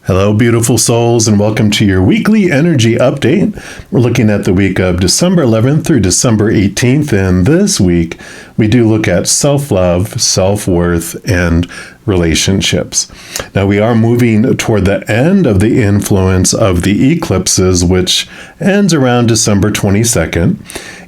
Hello, beautiful souls, and welcome to your weekly energy update. We're looking at the week of December 11th through December 18th, and this week we do look at self-love, self-worth, and relationships. Now, we are moving toward the end of the influence of the eclipses, which ends around December 22nd.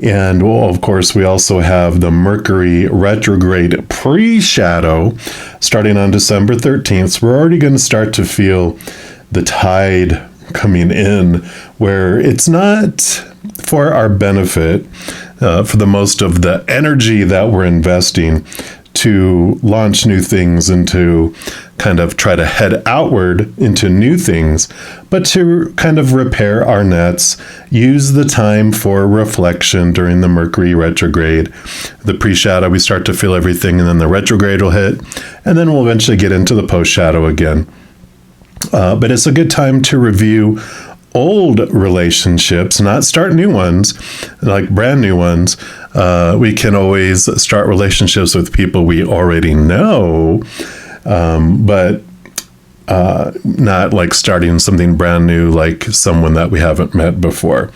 And, well, of course, we also have the Mercury retrograde pre-shadow starting on December 13th. So we're already going to start to feel the tide coming in, where it's not for our benefit, for the most of the energy that we're investing to launch new things and to kind of try to head outward into new things, but to kind of repair our nets, use the time for reflection during the Mercury retrograde. The pre-shadow, we start to feel everything, and then the retrograde will hit, and then we'll eventually get into the post-shadow again. But it's a good time to review old relationships, not start new ones, like brand new ones. We can always start relationships with people we already know, but not like starting something brand new, like someone that we haven't met before.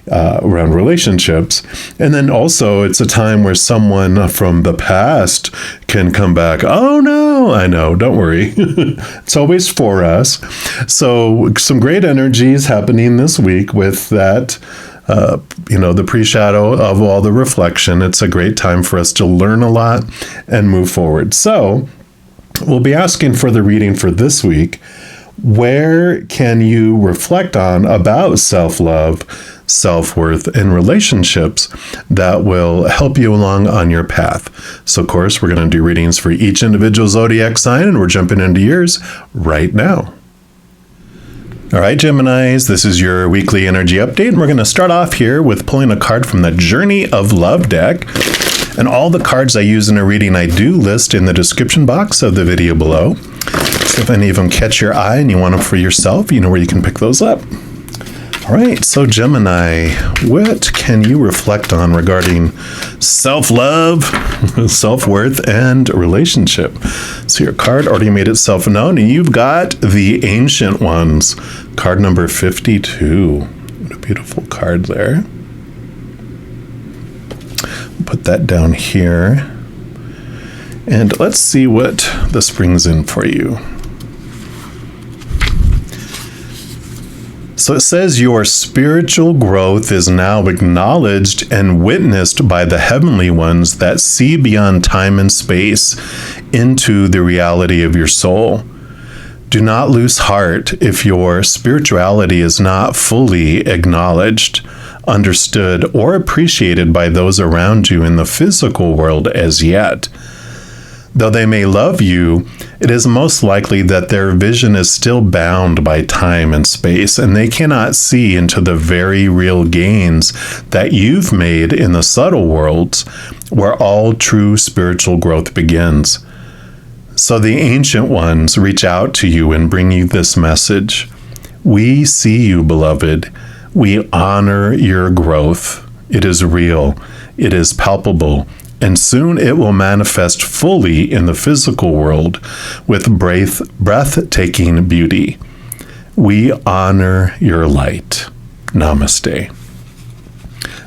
Around relationships. And then also it's a time where someone from the past can come back. Oh no, I know, don't worry. It's always for us. So some great energies happening this week with that, the pre-shadow of all the reflection. It's a great time for us to learn a lot and move forward. So we'll be asking for the reading for this week. Where can you reflect on about self-love, self-worth, and relationships that will help you along on your path? So, of course, we're going to do readings for each individual zodiac sign, and we're jumping into yours right now. All right, Geminis, this is your weekly energy update, and we're going to start off here with pulling a card from the Journey of Love deck. And all the cards I use in a reading I do list in the description box of the video below. So if any of them catch your eye and you want them for yourself, you know where you can pick those up. All right, so Gemini, what can you reflect on regarding self-love, self-worth, and relationship? So your card already made itself known, and you've got the Ancient Ones, card number 52. What a beautiful card there. Put that down here. And let's see what this brings in for you. So it says your spiritual growth is now acknowledged and witnessed by the heavenly ones that see beyond time and space into the reality of your soul. Do not lose heart if your spirituality is not fully acknowledged, understood, or appreciated by those around you in the physical world as yet. Though they may love you, it is most likely that their vision is still bound by time and space, and they cannot see into the very real gains that you've made in the subtle worlds, where all true spiritual growth begins. So the Ancient Ones reach out to you and bring you this message. We see you, beloved. We honor your growth. It is real. It is palpable. And soon it will manifest fully in the physical world with breathtaking beauty. We honor your light. Namaste.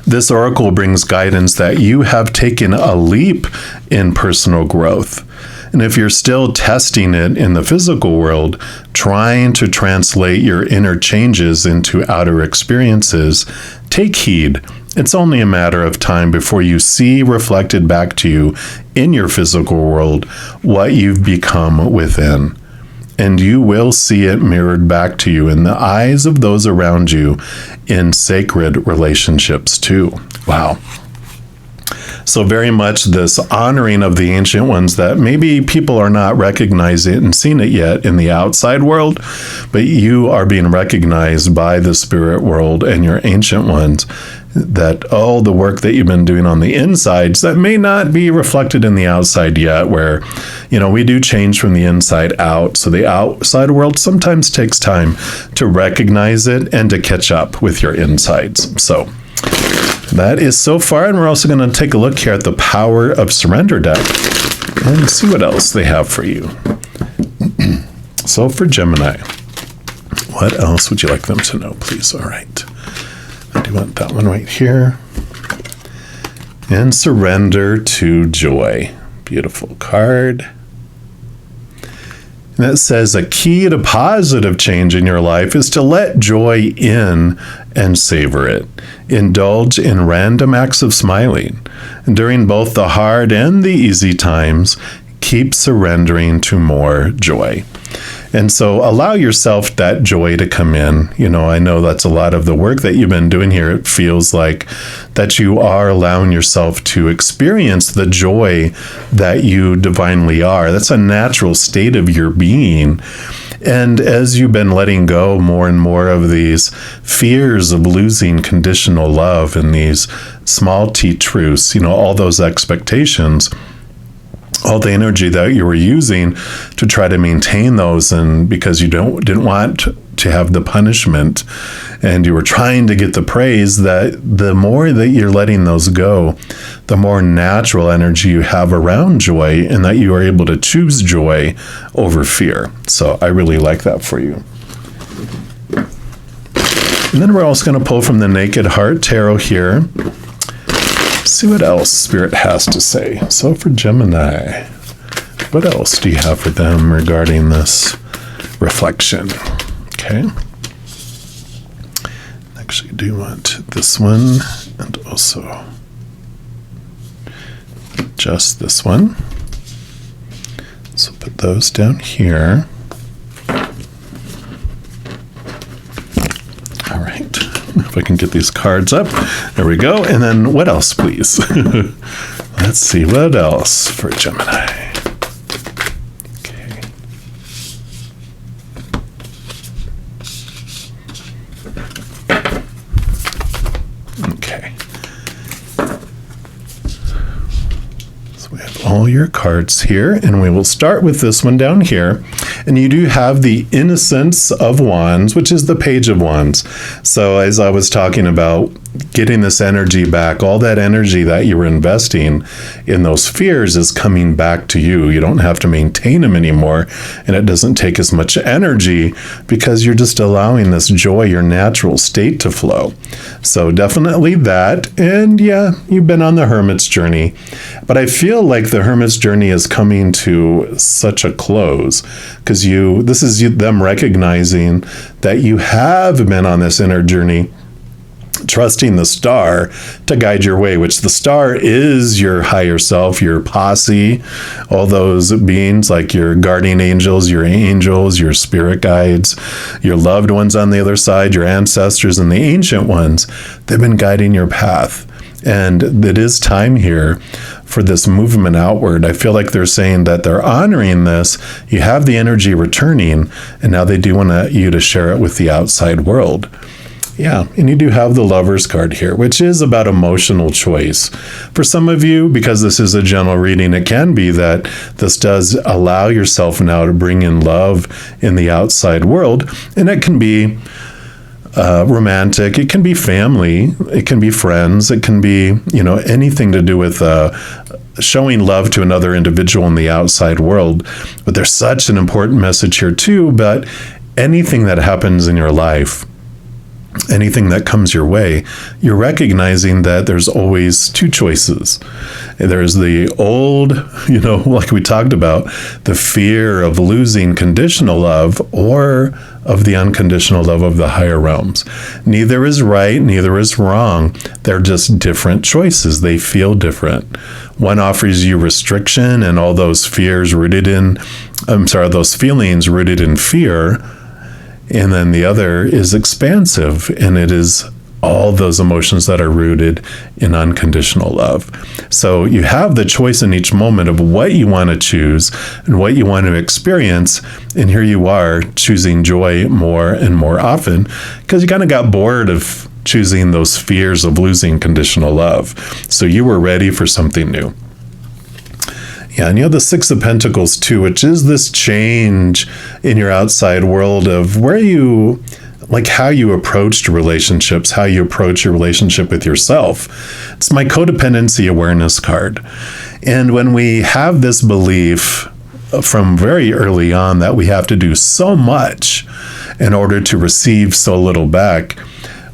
This oracle brings guidance that you have taken a leap in personal growth. And if you're still testing it in the physical world, trying to translate your inner changes into outer experiences, take heed. It's only a matter of time before you see reflected back to you in your physical world what you've become within. And you will see it mirrored back to you in the eyes of those around you in sacred relationships too. Wow. So very much this honoring of the Ancient Ones that maybe people are not recognizing and seeing it yet in the outside world, but you are being recognized by the spirit world and your Ancient Ones, that all the work that you've been doing on the insides that may not be reflected in the outside yet, where, we do change from the inside out. So the outside world sometimes takes time to recognize it and to catch up with your insides. So that is so far, and we're also going to take a look here at the Power of Surrender deck and see what else they have for you. So for Gemini, What else would you like them to know, please? All right. I do want that one right here. And surrender to joy. Beautiful card. And it says a key to positive change in your life is to let joy in and savor it. Indulge in random acts of smiling. And during both the hard and the easy times, keep surrendering to more joy. And so allow yourself that joy to come in. I know that's a lot of the work that you've been doing here. It feels like that you are allowing yourself to experience the joy that you divinely are. That's a natural state of your being. And as you've been letting go more and more of these fears of losing conditional love and these small t truths, all those expectations, all the energy that you were using to try to maintain those, and because you didn't want to have the punishment and you were trying to get the praise, that the more that you're letting those go, the more natural energy you have around joy, and that you are able to choose joy over fear. So I really like that for you. And then we're also going to pull from the Naked Heart Tarot here. See what else Spirit has to say. So for Gemini, what else do you have for them regarding this reflection? Okay. Actually, I do want this one and also just this one. So put those down here. All right. If I can get these cards up. There we go. And then what else, please? Let's see. What else for Gemini? Okay. Okay. So we have all your cards here, and we will start with this one down here. And you do have the Innocence of Wands, which is the Page of Wands. So as I was talking about getting this energy back, all that energy that you were investing in those fears is coming back to you. You don't have to maintain them anymore, and it doesn't take as much energy because you're just allowing this joy, your natural state, to flow. So definitely that. And yeah, you've been on the Hermit's journey, but I feel like the Hermit's journey is coming to such a close, because this is them recognizing that you have been on this inner journey, trusting the star to guide your way, which the star is your higher self, your posse, all those beings like your guardian angels, your spirit guides, your loved ones on the other side, your ancestors and the ancient ones. They've been guiding your path. And it is time here for this movement outward. I feel like they're saying that they're honoring this. You have the energy returning, and now they do want you to share it with the outside world. Yeah, and you do have the Lover's card here, which is about emotional choice. For some of you, because this is a general reading, it can be that this does allow yourself now to bring in love in the outside world, and it can be romantic, it can be family, it can be friends, it can be, anything to do with showing love to another individual in the outside world. But there's such an important message here too. But anything that happens in your life, anything that comes your way, you're recognizing that there's always two choices. There's the old, like we talked about, the fear of losing conditional love, or of the unconditional love of the higher realms. Neither is right, neither is wrong. They're just different choices. They feel different. One offers you restriction and all those feelings rooted in fear. And then the other is expansive, and it is all those emotions that are rooted in unconditional love. So you have the choice in each moment of what you want to choose and what you want to experience. And here you are choosing joy more and more often, because you kind of got bored of choosing those fears of losing conditional love. So you were ready for something new. Yeah, and you have the Six of Pentacles too, which is this change in your outside world of how you approached relationships, how you approach your relationship with yourself. It's my codependency awareness card. And when we have this belief from very early on that we have to do so much in order to receive so little back,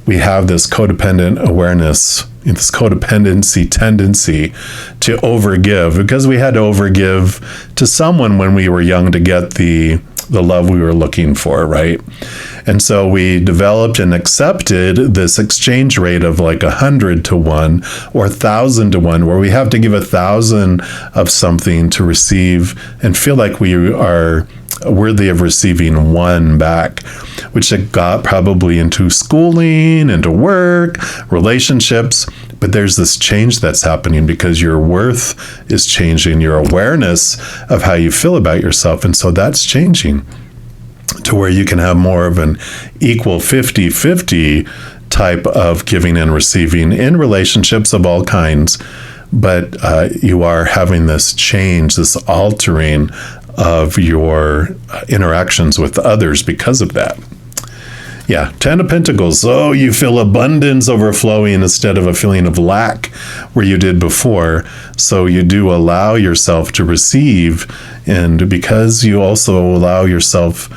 we have this codependent awareness, this codependency tendency to overgive, because we had to overgive to someone when we were young to get the love we were looking for, right? And so we developed and accepted this exchange rate of like 100 to 1 or 1,000 to 1, where we have to give 1,000 of something to receive and feel like we are worthy of receiving 1 back, which it got probably into schooling, into work, relationships. But there's this change that's happening because your worth is changing, your awareness of how you feel about yourself. And so that's changing to where you can have more of an equal 50-50 type of giving and receiving in relationships of all kinds. But you are having this change, this altering of your interactions with others because of that. Yeah, 10 of Pentacles. So you feel abundance overflowing instead of a feeling of lack where you did before. So you do allow yourself to receive, and because you also allow yourself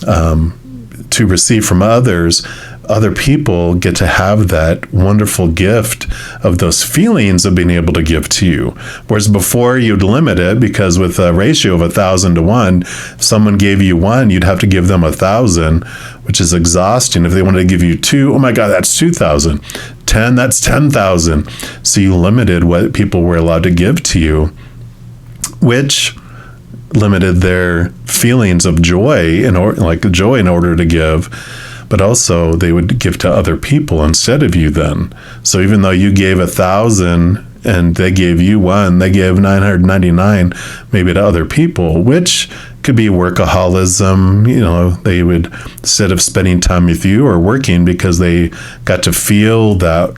to receive from others, other people get to have that wonderful gift of those feelings of being able to give to you. Whereas before you'd limit it, because with a ratio of 1,000 to 1, if someone gave you 1, you'd have to give them 1,000, which is exhausting. If they wanted to give you 2, oh my God, that's 2,000. 10, that's 10,000. So you limited what people were allowed to give to you, which limited their feelings of joy in order to give. But also they would give to other people instead of you then. So even though you gave 1,000 and they gave you 1, they gave 999 maybe to other people, which could be workaholism. They would, instead of spending time with you or working because they got to feel that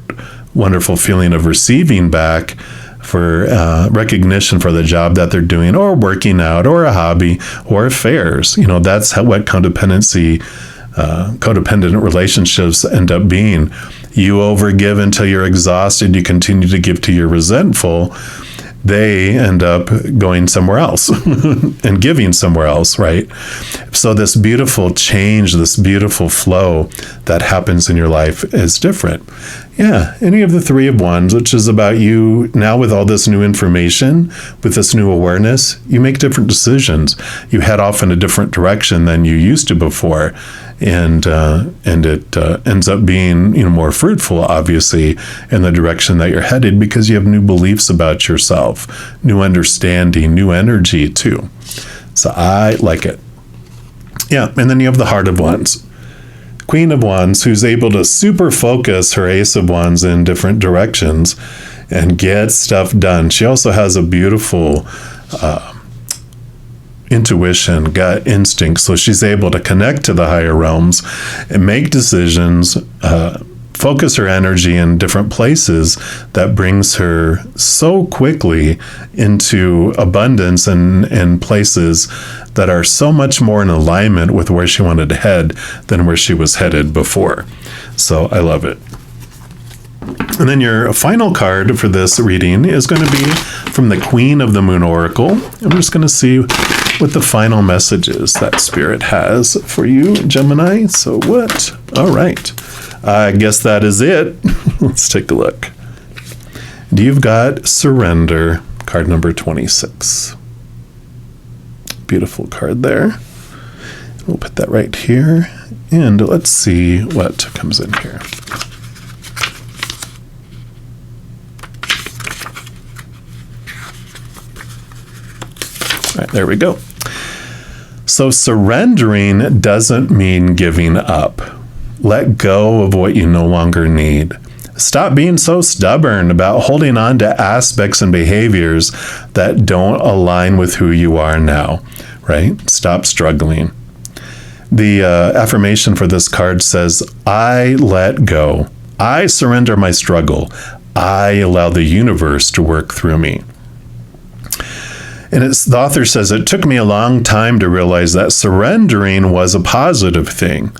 wonderful feeling of receiving back for recognition for the job that they're doing, or working out, or a hobby, or affairs. That's what codependent relationships end up being. You overgive until you're exhausted. You continue to give till you're resentful. They end up going somewhere else and giving somewhere else, right? So this beautiful change, this beautiful flow that happens in your life is different. Yeah, any of the 3 of Wands, which is about you now with all this new information, with this new awareness, you make different decisions. You head off in a different direction than you used to before. And it ends up being more fruitful, obviously, in the direction that you're headed, because you have new beliefs about yourself, new understanding, new energy too. So I like it. Yeah, and then you have the Heart of Wands, Queen of Wands, who's able to super focus her Ace of Wands in different directions and get stuff done. She also has a beautiful intuition, gut instinct. So she's able to connect to the higher realms and make decisions, focus her energy in different places that brings her so quickly into abundance and places that are so much more in alignment with where she wanted to head than where she was headed before. So I love it. And then your final card for this reading is going to be from the Queen of the Moon Oracle. I'm just going to see what the final message is that Spirit has for you, Gemini. So what? All right. I guess that is it. Let's take a look. You've got Surrender, card number 26. Beautiful card there. We'll put that right here. And let's see what comes in here. All right, there we go. So surrendering doesn't mean giving up. Let go of what you no longer need. Stop being so stubborn about holding on to aspects and behaviors that don't align with who you are now, right? Stop struggling. The affirmation for this card says, I let go. I surrender my struggle. I allow the universe to work through me. And the author says, it took me a long time to realize that surrendering was a positive thing.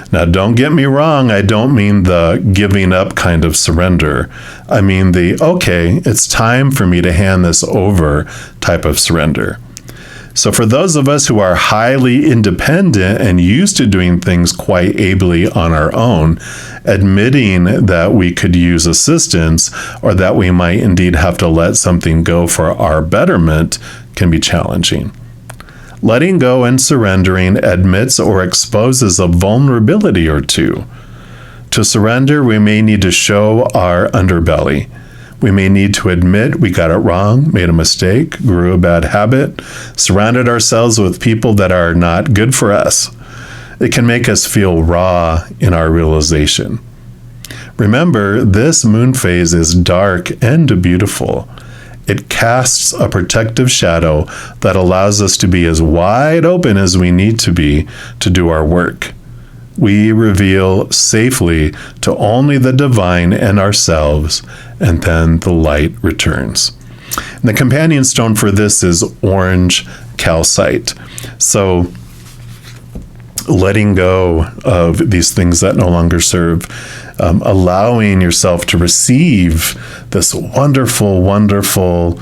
Now, don't get me wrong. I don't mean the giving up kind of surrender. I mean okay, it's time for me to hand this over type of surrender. So for those of us who are highly independent and used to doing things quite ably on our own, admitting that we could use assistance or that we might indeed have to let something go for our betterment can be challenging. Letting go and surrendering admits or exposes a vulnerability or two. To surrender, we may need to show our underbelly. We may need to admit we got it wrong, made a mistake, grew a bad habit, surrounded ourselves with people that are not good for us. It can make us feel raw in our realization. Remember, this moon phase is dark and beautiful. It casts a protective shadow that allows us to be as wide open as we need to be to do our work. We reveal safely to only the divine and ourselves, and then the light returns. And the companion stone for this is orange calcite. So letting go of these things that no longer serve, allowing yourself to receive this wonderful, wonderful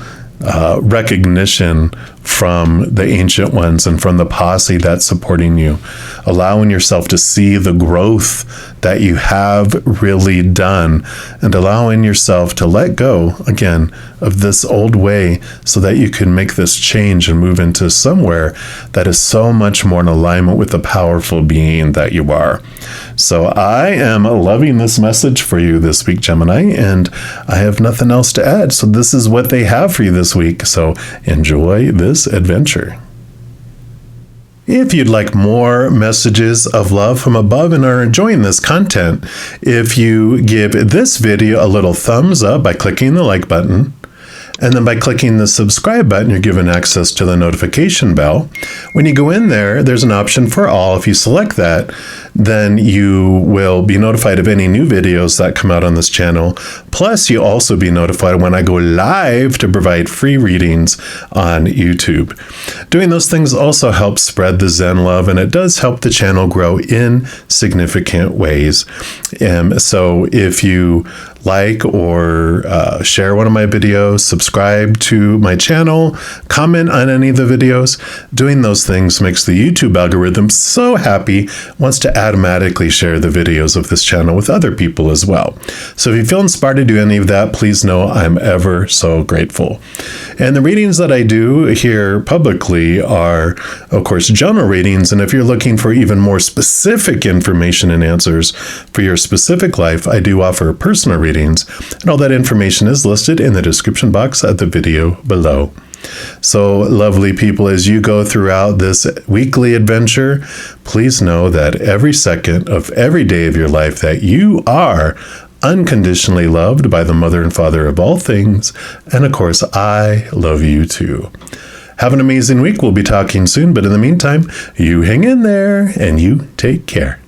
recognition from the ancient ones and from the posse that's supporting you, allowing yourself to see the growth that you have really done, and allowing yourself to let go again of this old way so that you can make this change and move into somewhere that is so much more in alignment with the powerful being that you are. So I am loving this message for you this week, Gemini, and I have nothing else to add. So this is what they have for you this week. So enjoy this adventure. If you'd like more messages of love from above and are enjoying this content, if you give this video a little thumbs up by clicking the like button, and then by clicking the subscribe button, you're given access to the notification bell. When you go in there, there's an option for all. If you select that, then you will be notified of any new videos that come out on this channel. Plus, you'll also be notified when I go live to provide free readings on YouTube. Doing those things also helps spread the Zen love, and it does help the channel grow in significant ways. So if you like or share one of my videos, subscribe to my channel, comment on any of the videos. Doing those things makes the YouTube algorithm so happy, wants to automatically share the videos of this channel with other people as well. So if you feel inspired to do any of that, please know I'm ever so grateful. And the readings that I do here publicly are, of course, general readings. And if you're looking for even more specific information and answers for your specific life, I do offer personal readings. And all that information is listed in the description box of the video below. So, lovely people, as you go throughout this weekly adventure, please know that every second of every day of your life that you are unconditionally loved by the Mother and Father of all things. And of course, I love you too. Have an amazing week. We'll be talking soon. But in the meantime, you hang in there and you take care.